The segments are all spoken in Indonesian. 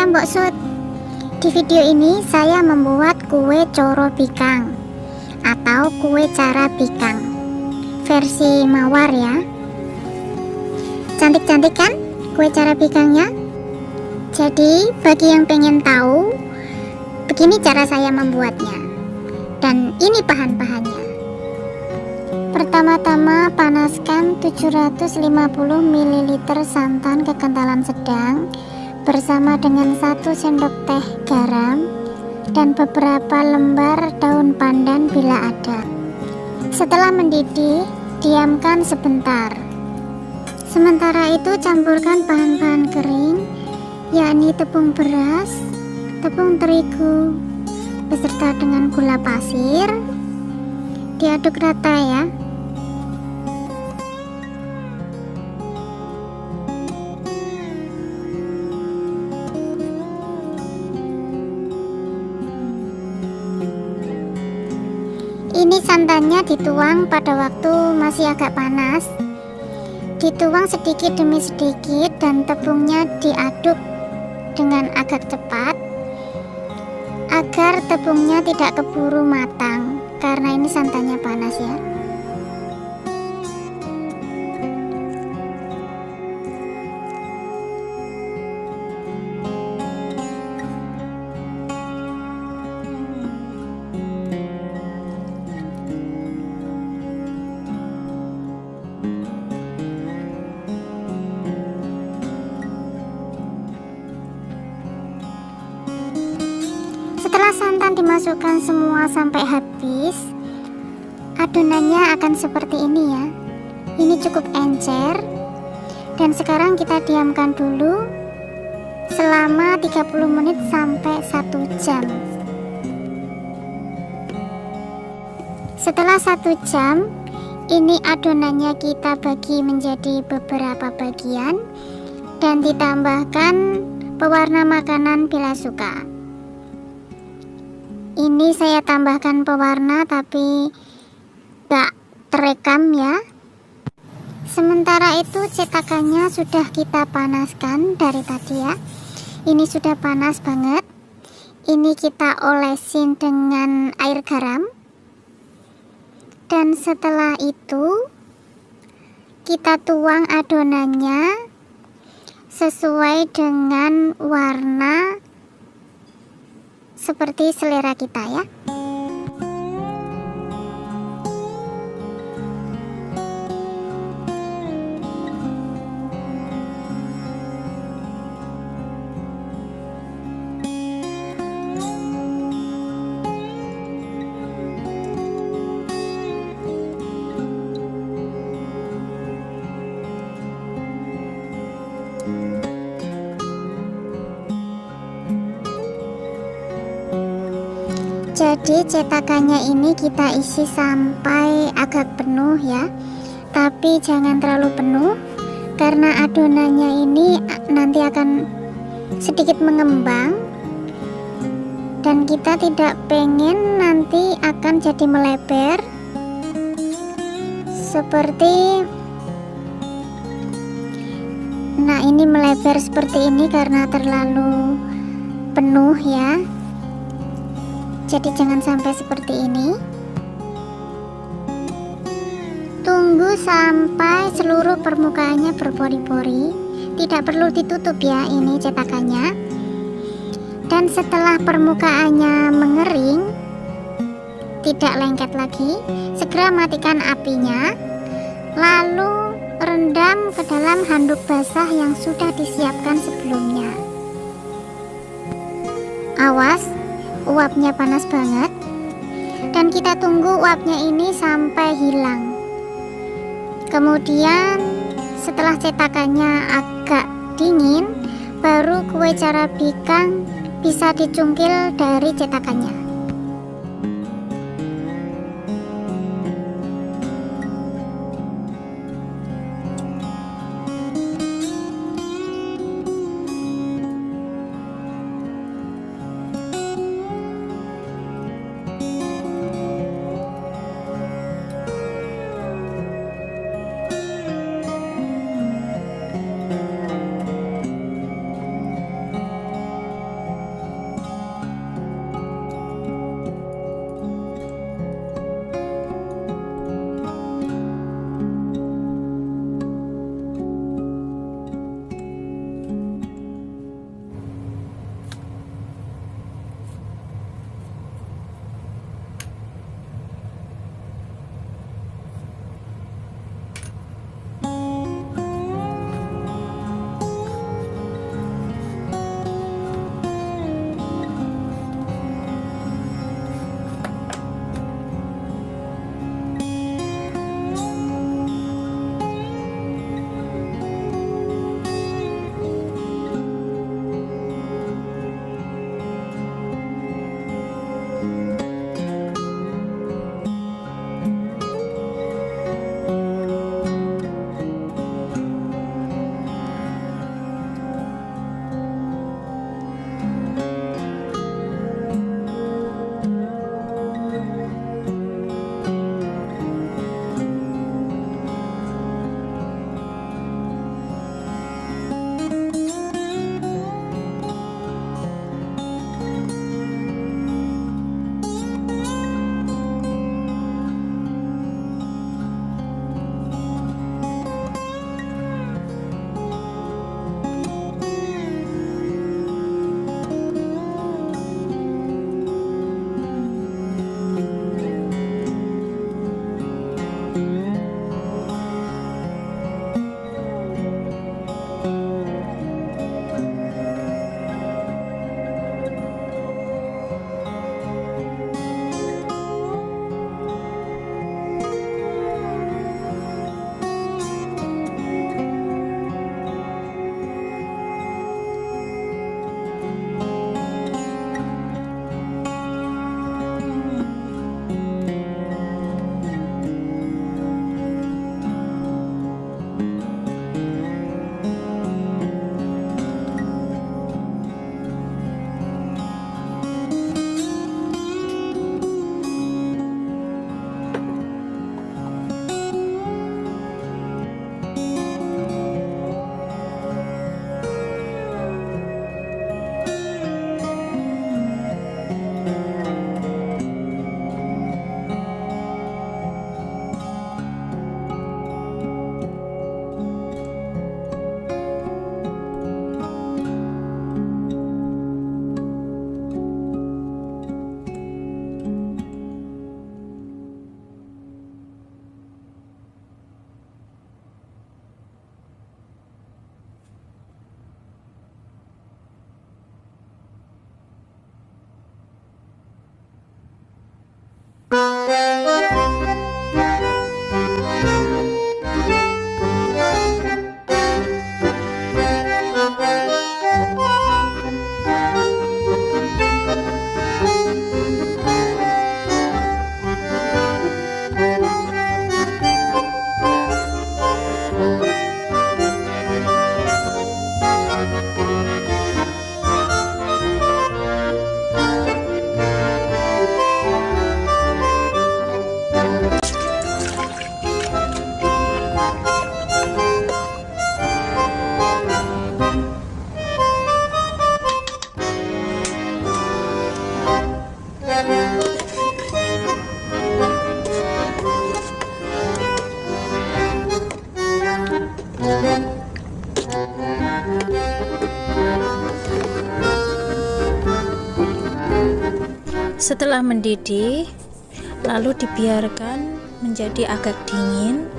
Mbok Sut. Di video ini saya membuat kue coro bikang atau kue cara bikang versi mawar ya. Cantik-cantik kan kue cara bikangnya? Jadi bagi yang pengen tahu, begini cara saya membuatnya. Dan ini bahan-bahannya. Pertama-tama panaskan 750 ml santan kekentalan sedang bersama dengan 1 sendok teh garam dan beberapa lembar daun pandan bila ada. Setelah mendidih, diamkan sebentar. Sementara itu campurkan bahan-bahan kering, yakni tepung beras, tepung terigu beserta dengan gula pasir. Diaduk rata ya. Ini santannya dituang pada waktu masih agak panas. Dituang sedikit demi sedikit dan tepungnya diaduk dengan agak cepat agar tepungnya tidak keburu matang karena ini santannya panas ya. Setelah santan dimasukkan semua sampai habis, adonannya akan seperti ini ya. Ini cukup encer. Dan sekarang kita diamkan dulu selama 30 menit sampai 1 jam. Setelah 1 jam, ini adonannya kita bagi menjadi beberapa bagian dan ditambahkan pewarna makanan bila suka. Ini saya tambahkan pewarna tapi gak terekam ya. Sementara itu cetakannya sudah kita panaskan dari tadi ya. Ini sudah panas banget. Ini kita olesin dengan air garam. Dan setelah itu kita tuang adonannya sesuai dengan warna seperti selera kita ya. Jadi cetakannya ini kita isi sampai agak penuh ya, tapi jangan terlalu penuh karena adonannya ini nanti akan sedikit mengembang dan kita tidak pengen nanti akan jadi melebar seperti ini melebar seperti ini karena terlalu penuh ya. Jadi jangan sampai seperti ini. Tunggu sampai seluruh permukaannya berpori-pori. Tidak perlu ditutup ya ini cetakannya. Dan setelah permukaannya mengering, tidak lengket lagi, segera matikan apinya. Lalu rendam ke dalam handuk basah yang sudah disiapkan sebelumnya. Awas, uapnya panas banget dan kita tunggu uapnya ini sampai hilang. Kemudian setelah cetakannya agak dingin, baru kue cara bikang bisa dicungkil dari cetakannya. Setelah mendidih, lalu dibiarkan menjadi agak dingin,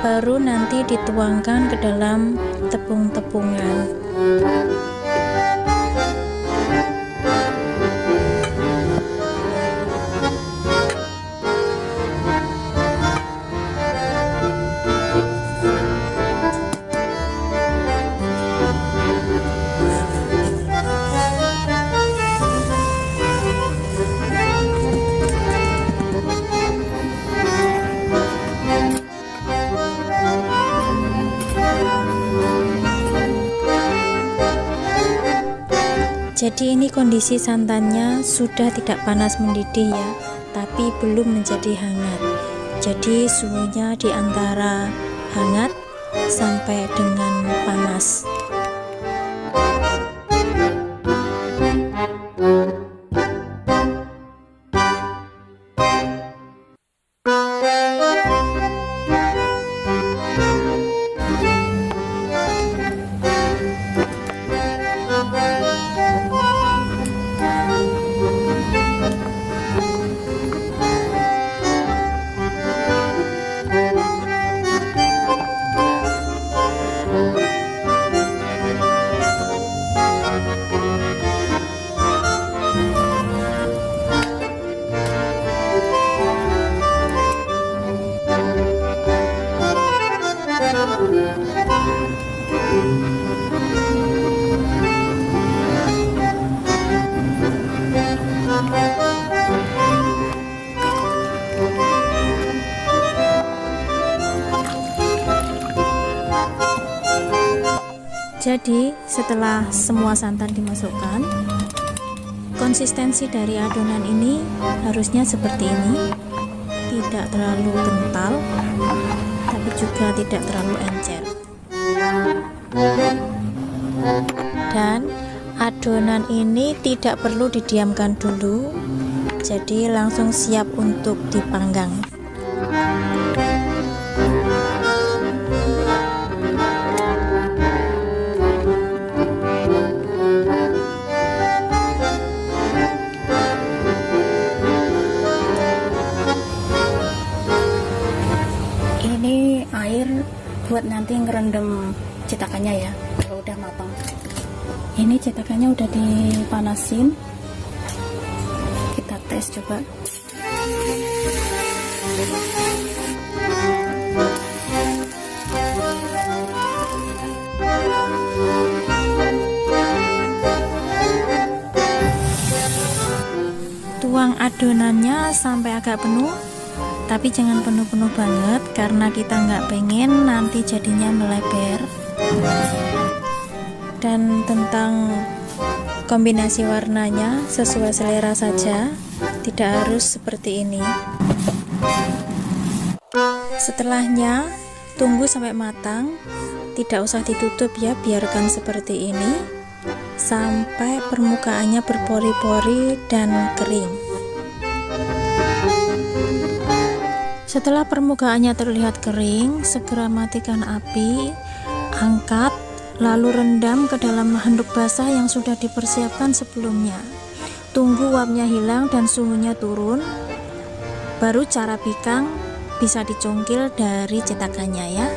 baru nanti dituangkan ke dalam tepung-tepungan. Jadi ini kondisi santannya sudah tidak panas mendidih ya, tapi belum menjadi hangat. Jadi suhunya di antara hangat sampai dengan panas. Jadi setelah semua santan dimasukkan, konsistensi dari adonan ini harusnya seperti ini, tidak terlalu kental tapi juga tidak terlalu encer. Dan adonan ini tidak perlu didiamkan dulu, jadi langsung siap untuk dipanggang. Ini air buat nanti ngerendam cetakannya ya, kalau udah matang. Ini cetakannya udah dipanasin, kita tes coba. Tuang adonannya sampai agak penuh, tapi jangan penuh-penuh banget karena kita nggak pengen nanti jadinya melebar. Dan tentang kombinasi warnanya sesuai selera saja, tidak harus seperti ini. Setelahnya tunggu sampai matang, tidak usah ditutup ya, biarkan seperti ini sampai permukaannya berpori-pori dan kering. Setelah permukaannya terlihat kering, segera matikan api, angkat, lalu rendam ke dalam handuk basah yang sudah dipersiapkan sebelumnya. Tunggu uapnya hilang dan suhunya turun, baru cara panggang bisa dicungkil dari cetakannya ya.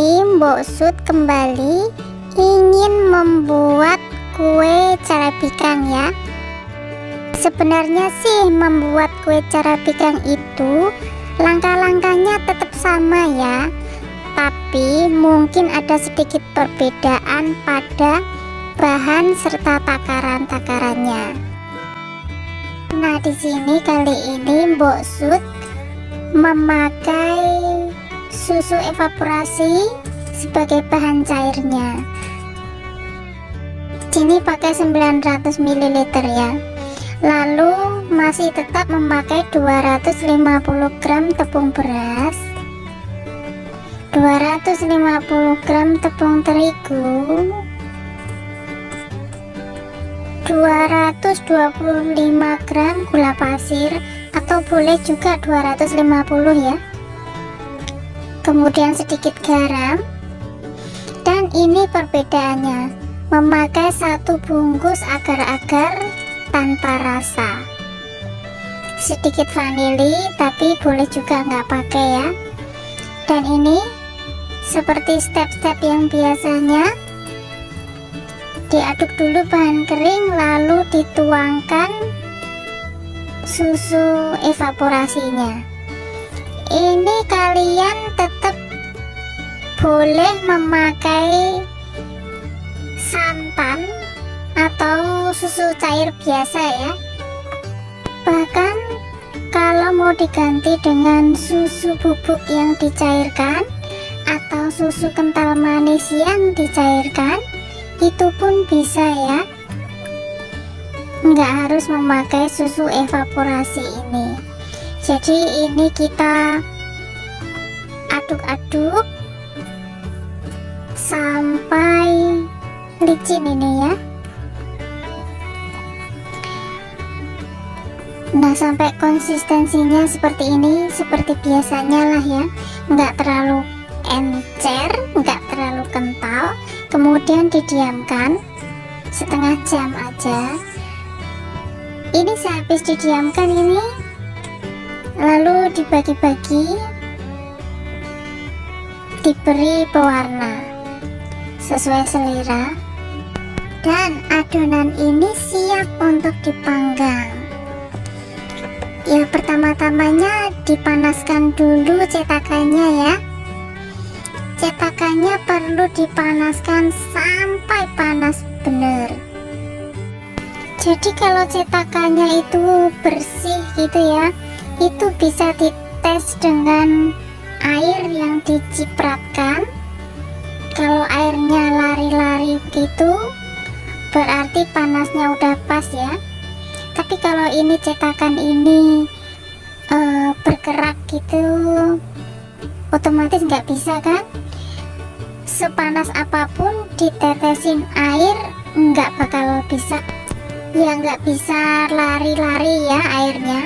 ini Mbok Sud kembali ingin membuat kue carabikang ya. Sebenarnya sih membuat kue carabikang itu langkah-langkahnya tetap sama ya, tapi mungkin ada sedikit perbedaan pada bahan serta takaran-takarannya. Nah, di sini kali ini Mbok Sud memakai susu evaporasi sebagai bahan cairnya. Sini pakai 900 ml ya. Lalu masih tetap memakai 250 gram tepung beras, 250 gram tepung terigu, 225 gram gula pasir atau boleh juga 250 ya. Kemudian sedikit garam. Dan ini perbedaannya, memakai 1 bungkus agar-agar tanpa rasa, sedikit vanili tapi boleh juga nggak pakai ya. Dan ini seperti step-step yang biasanya, diaduk dulu bahan kering lalu dituangkan susu evaporasinya. Ini kalian tetap boleh memakai santan atau susu cair biasa ya. Bahkan kalau mau diganti dengan susu bubuk yang dicairkan atau susu kental manis yang dicairkan, itu pun bisa ya. Nggak harus memakai susu evaporasi ini. Jadi ini kita aduk-aduk sampai licin ini ya. Nah, sampai konsistensinya seperti ini, seperti biasanya lah ya, nggak terlalu encer, nggak terlalu kental. Kemudian didiamkan setengah jam aja. Ini sehabis didiamkan ini, lalu dibagi-bagi, diberi pewarna sesuai selera, dan adonan ini siap untuk dipanggang. Ya, pertama-tamanya dipanaskan dulu cetakannya ya. Cetakannya perlu dipanaskan sampai panas bener. Jadi kalau cetakannya itu bersih gitu ya, itu bisa dites dengan air yang dicipratkan. Kalau airnya lari-lari gitu, berarti panasnya udah pas ya. Tapi kalau ini cetakan ini bergerak gitu, otomatis nggak bisa kan. Sepanas apapun ditetesin air nggak bakal bisa ya, nggak bisa lari-lari ya airnya.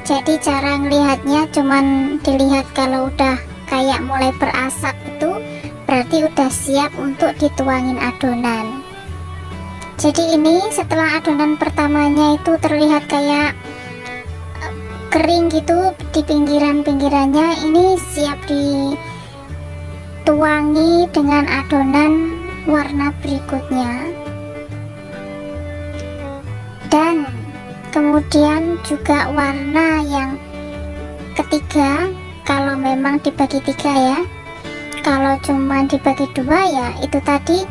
Jadi cara ngelihatnya cuman dilihat kalau udah kayak mulai berasap itu berarti udah siap untuk dituangin adonan. Jadi ini setelah adonan pertamanya itu terlihat kayak kering gitu di pinggiran-pinggirannya, ini siap dituangi dengan adonan warna berikutnya. Dan kemudian juga warna yang ketiga, kalau memang dibagi 3 ya. Kalau cuma dibagi 2 ya itu tadi,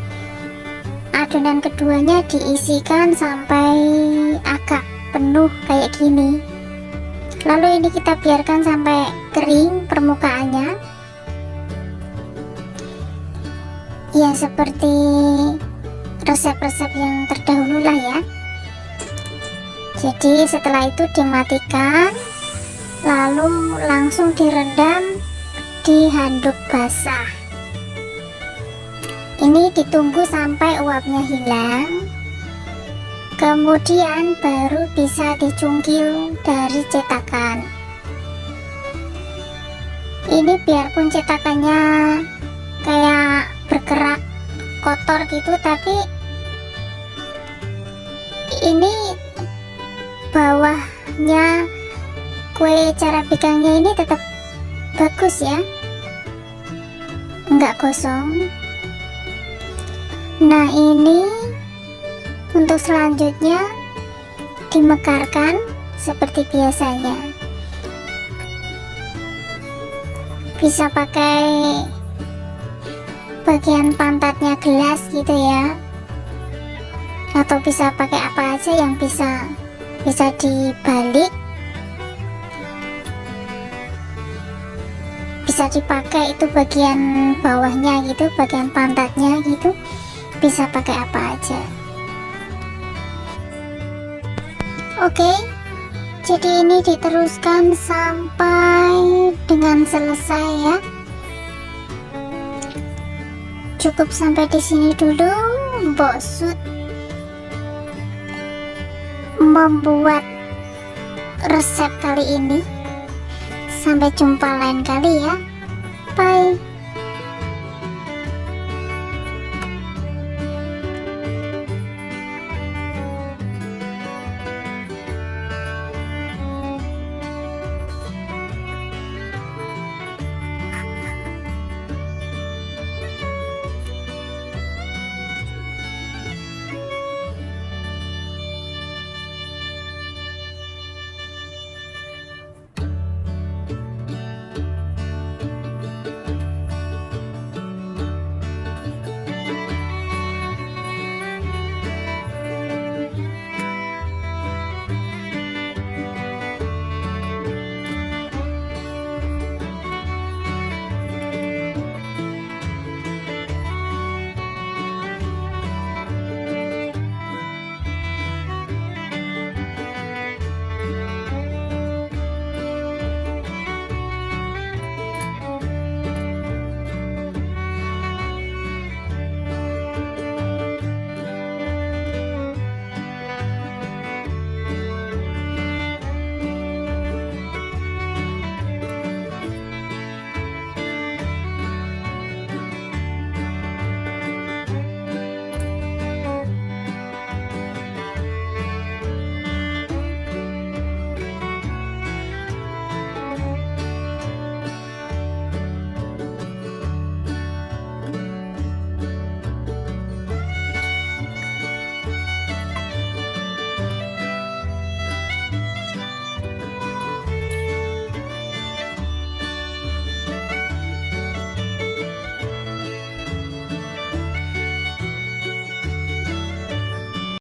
adonan keduanya diisikan sampai agak penuh kayak gini. Lalu ini kita biarkan sampai kering permukaannya ya, seperti resep-resep yang terdahulu lah ya. Jadi setelah itu dimatikan, lalu langsung direndam di handuk basah. Ini ditunggu sampai uapnya hilang, kemudian baru bisa dicungkil dari cetakan. Ini biarpun cetakannya kayak bergerak kotor gitu, tapi ini bawahnya kue carabikangnya ini tetap bagus ya, nggak nggak gosong. Nah, ini untuk selanjutnya dimekarkan seperti biasanya. Bisa pakai bagian pantatnya gelas gitu ya, atau bisa pakai apa aja yang bisa dibalik, bisa dipakai itu bagian bawahnya gitu, bagian pantatnya gitu, bisa pakai apa aja. Oke, jadi ini diteruskan sampai dengan selesai ya. Cukup sampai di sini dulu Mbok Sud membuat resep kali ini. Sampai jumpa lain kali ya. Bye.